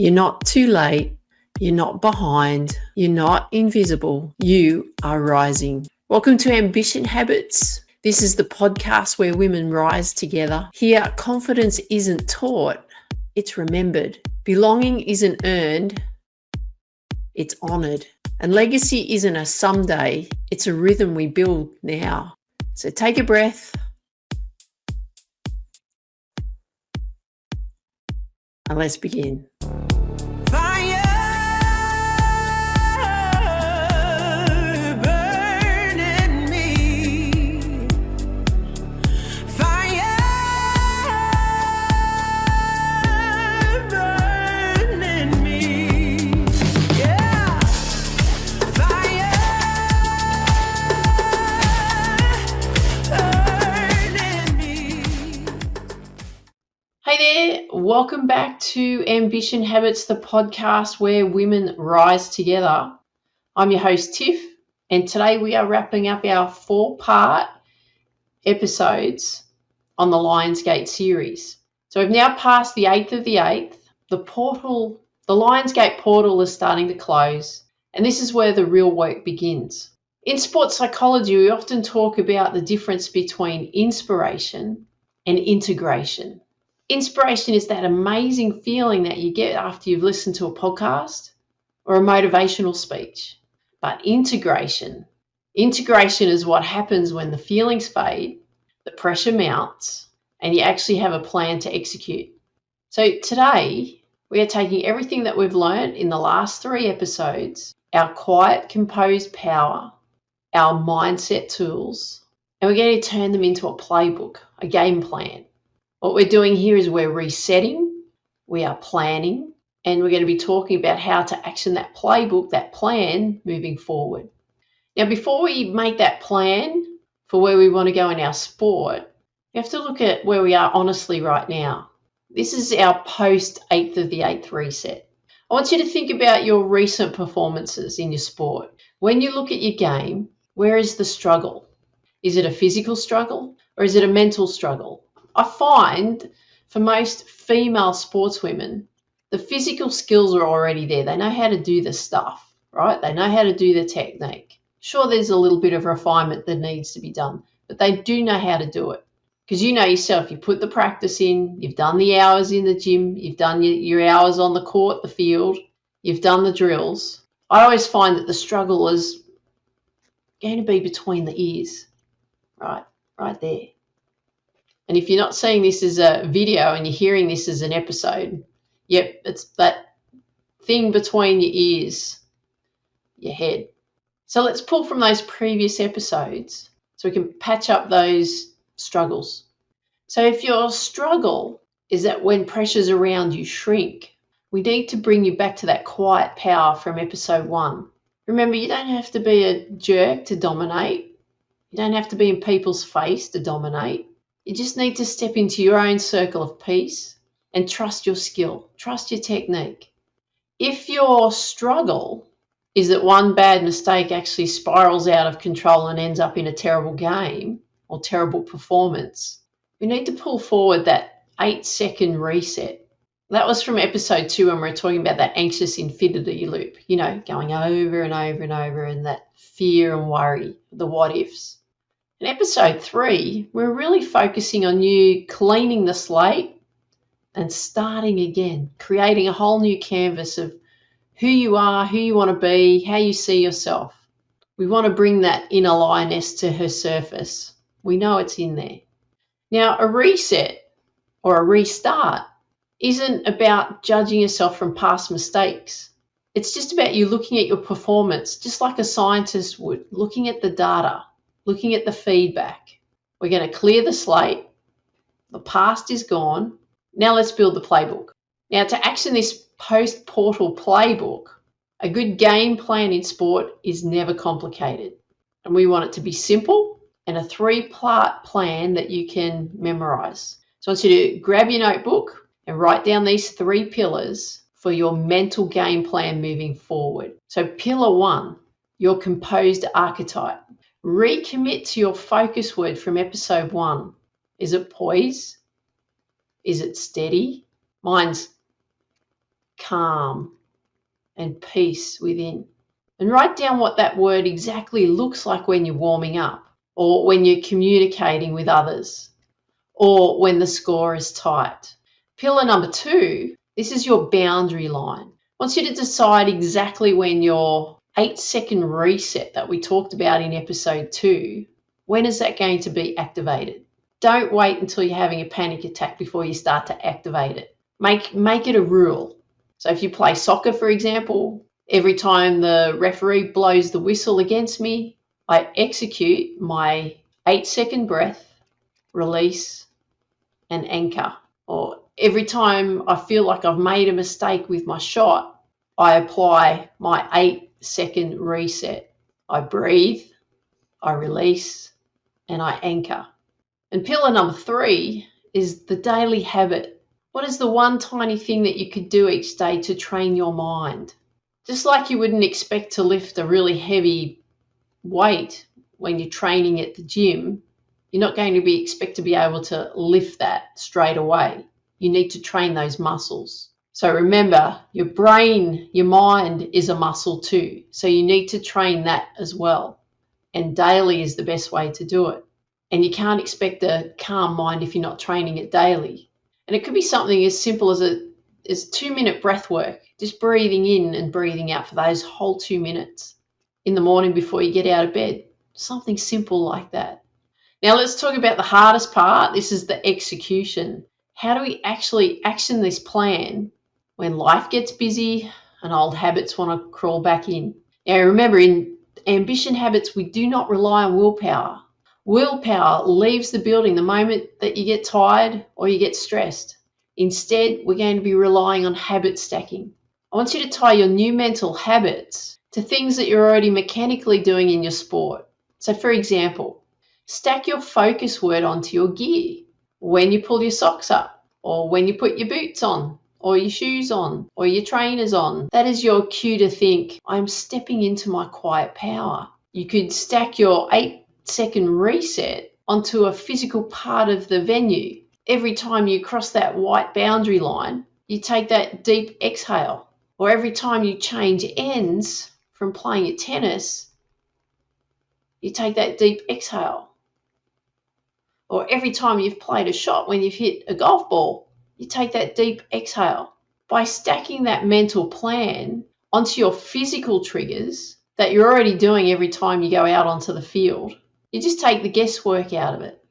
You're not too late. You're not behind. You're not invisible. You are rising. Welcome to Ambition Habits. This is the podcast where women rise together. Here, confidence isn't taught, it's remembered. Belonging isn't earned, it's honoured. And legacy isn't a someday, it's a rhythm we build now. So take a breath and let's begin. Hey there, welcome back to Ambition Habits, the podcast where women rise together. I'm your host Tiff, and today we are wrapping up our 4-part episodes on the Lionsgate series. So we've now passed the 8th of the 8th. The Lionsgate portal is starting to close, and this is where the real work begins. In sports psychology, we often talk about the difference between inspiration and integration. Inspiration is that amazing feeling that you get after you've listened to a podcast or a motivational speech. But integration is what happens when the feelings fade, the pressure mounts, and you actually have a plan to execute. So today, we are taking everything that we've learned in the last 3 episodes, our quiet, composed power, our mindset tools, and we're going to turn them into a playbook, a game plan. What we're doing here is we're resetting, we are planning, and we're going to be talking about how to action that playbook, that plan, moving forward. Now, before we make that plan for where we want to go in our sport, you have to look at where we are honestly right now. This is our post-8th of the 8th reset. I want you to think about your recent performances in your sport. When you look at your game, where is the struggle? Is it a physical struggle or is it a mental struggle? I find for most female sportswomen, the physical skills are already there. They know how to do the stuff, right? They know how to do the technique. Sure, there's a little bit of refinement that needs to be done, but they do know how to do it. Because you know yourself, you put the practice in, you've done the hours in the gym, you've done your hours on the court, the field, you've done the drills. I always find that the struggle is going to be between the ears, right there. And if you're not seeing this as a video and you're hearing this as an episode, yep, it's that thing between your ears, your head. So let's pull from those previous episodes so we can patch up those struggles. So if your struggle is that when pressures around you shrink, we need to bring you back to that quiet power from episode 1. Remember, you don't have to be a jerk to dominate. You don't have to be in people's face to dominate. You just need to step into your own circle of peace and trust your skill, trust your technique. If your struggle is that one bad mistake actually spirals out of control and ends up in a terrible game or terrible performance, we need to pull forward that 8-second reset. That was from episode 2 when we were talking about that anxious infinity loop, going over and over and over, and that fear and worry, the what ifs. In episode 3, we're really focusing on you cleaning the slate and starting again, creating a whole new canvas of who you are, who you want to be, how you see yourself. We want to bring that inner lioness to her surface. We know it's in there. Now, a reset or a restart isn't about judging yourself from past mistakes. It's just about you looking at your performance, just like a scientist would, looking at the data, looking at the feedback. We're going to clear the slate. The past is gone. Now let's build the playbook. Now, to action this Post-Portal Playbook, a good game plan in sport is never complicated. And we want it to be simple and a 3-part plan that you can memorize. So I want you to grab your notebook and write down these 3 pillars for your mental game plan moving forward. So pillar 1, your composed archetype. Recommit to your focus word from episode 1. Is it poise? Is it steady? Mine's calm and peace within. And write down what that word exactly looks like when you're warming up, or when you're communicating with others, or when the score is tight. Pillar number 2, this is your boundary line. I want you to decide exactly when your 8-second reset that we talked about in episode 2, when is that going to be activated? Don't wait until you're having a panic attack before you start to activate it. Make it a rule. So if you play soccer, for example, every time the referee blows the whistle against me, I execute my 8-second breath, release, and anchor. Or every time I feel like I've made a mistake with my shot, I apply my 8-second reset. I breathe, I release, and I anchor. And pillar number 3 is the daily habit. What is the one tiny thing that you could do each day to train your mind? Just like you wouldn't expect to lift a really heavy weight when you're training at the gym, you're not going to expect to be able to lift that straight away. You need to train those muscles. So remember, your brain, your mind is a muscle too. So you need to train that as well. And daily is the best way to do it. And you can't expect a calm mind if you're not training it daily. And it could be something as simple as 2-minute breath work, just breathing in and breathing out for those whole 2 minutes in the morning before you get out of bed. Something simple like that. Now let's talk about the hardest part. This is the execution. How do we actually action this plan when life gets busy and old habits want to crawl back in? Now remember, in ambition habits, we do not rely on willpower. Willpower leaves the building the moment that you get tired or you get stressed. Instead, we're going to be relying on habit stacking. I want you to tie your new mental habits to things that you're already mechanically doing in your sport. So for example, stack your focus word onto your gear when you pull your socks up, or when you put your boots on, or your shoes on, or your trainers on. That is your cue to think, I'm stepping into my quiet power. You could stack your 8-second reset onto a physical part of the venue. Every time you cross that white boundary line, you take that deep exhale. Or every time you change ends from playing your tennis, you take that deep exhale. Or every time you've played a shot when you've hit a golf ball, you take that deep exhale. By stacking that mental plan onto your physical triggers that you're already doing every time you go out onto the field, you just take the guesswork out of it.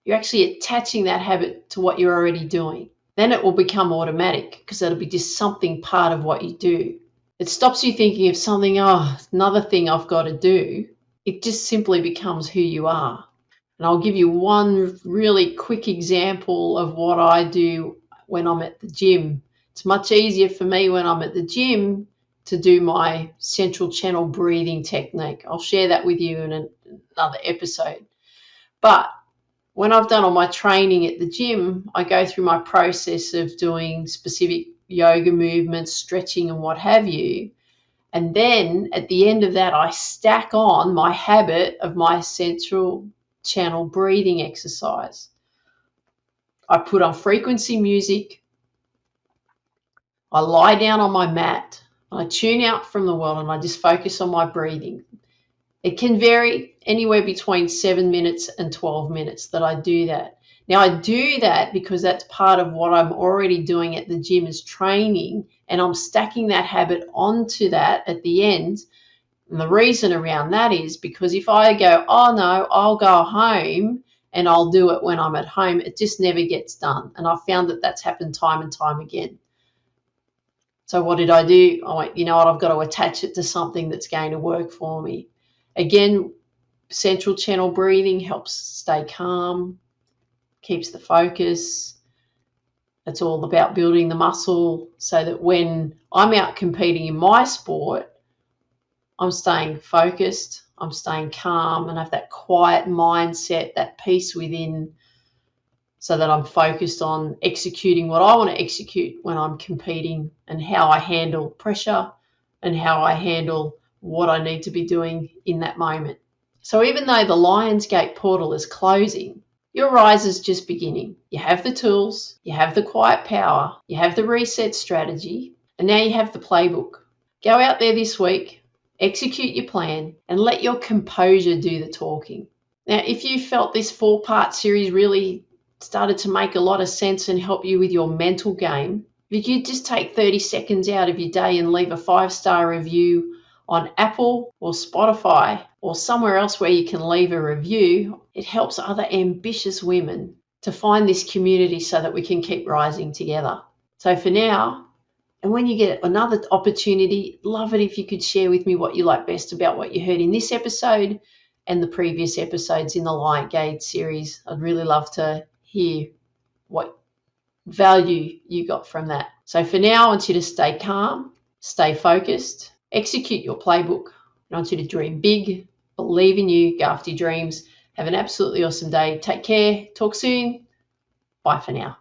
You're actually attaching that habit to what you're already doing. Then it will become automatic because it'll be just something part of what you do. It stops you thinking of something, another thing I've got to do. It just simply becomes who you are. And I'll give you one really quick example of what I do when I'm at the gym. It's much easier for me when I'm at the gym to do my central channel breathing technique. I'll share that with you in another episode. But when I've done all my training at the gym, I go through my process of doing specific yoga movements, stretching and what have you. And then at the end of that, I stack on my habit of my central channel breathing exercise. I put on frequency music. I lie down on my mat. I tune out from the world and I just focus on my breathing. It can vary anywhere between 7 minutes and 12 minutes that I do that. Now I do that because that's part of what I'm already doing at the gym is training, and I'm stacking that habit onto that at the end. And the reason around that is because if I go, oh no, I'll go home and I'll do it when I'm at home, it just never gets done. And I've found that that's happened time and time again. So what did I do? I went, you know what, I've got to attach it to something that's going to work for me. Again, central channel breathing helps stay calm, keeps the focus. It's all about building the muscle so that when I'm out competing in my sport, I'm staying focused, I'm staying calm, and have that quiet mindset, that peace within, so that I'm focused on executing what I want to execute when I'm competing, and how I handle pressure and how I handle what I need to be doing in that moment. So even though the Lionsgate portal is closing, your rise is just beginning. You have the tools, you have the quiet power, you have the reset strategy, And now you have the playbook. Go out there this week, execute your plan, and let your composure do the talking. Now, if you felt this 4-part series really started to make a lot of sense and help you with your mental game, if you could just take 30 seconds out of your day and leave a 5-star review on Apple or Spotify or somewhere else where you can leave a review, it helps other ambitious women to find this community so that we can keep rising together. So for now, and when you get another opportunity, love it if you could share with me what you like best about what you heard in this episode and the previous episodes in the Light Gauge series. I'd really love to hear what value you got from that. So for now, I want you to stay calm, stay focused, execute your playbook. I want you to dream big, believe in you, go after your dreams. Have an absolutely awesome day. Take care. Talk soon. Bye for now.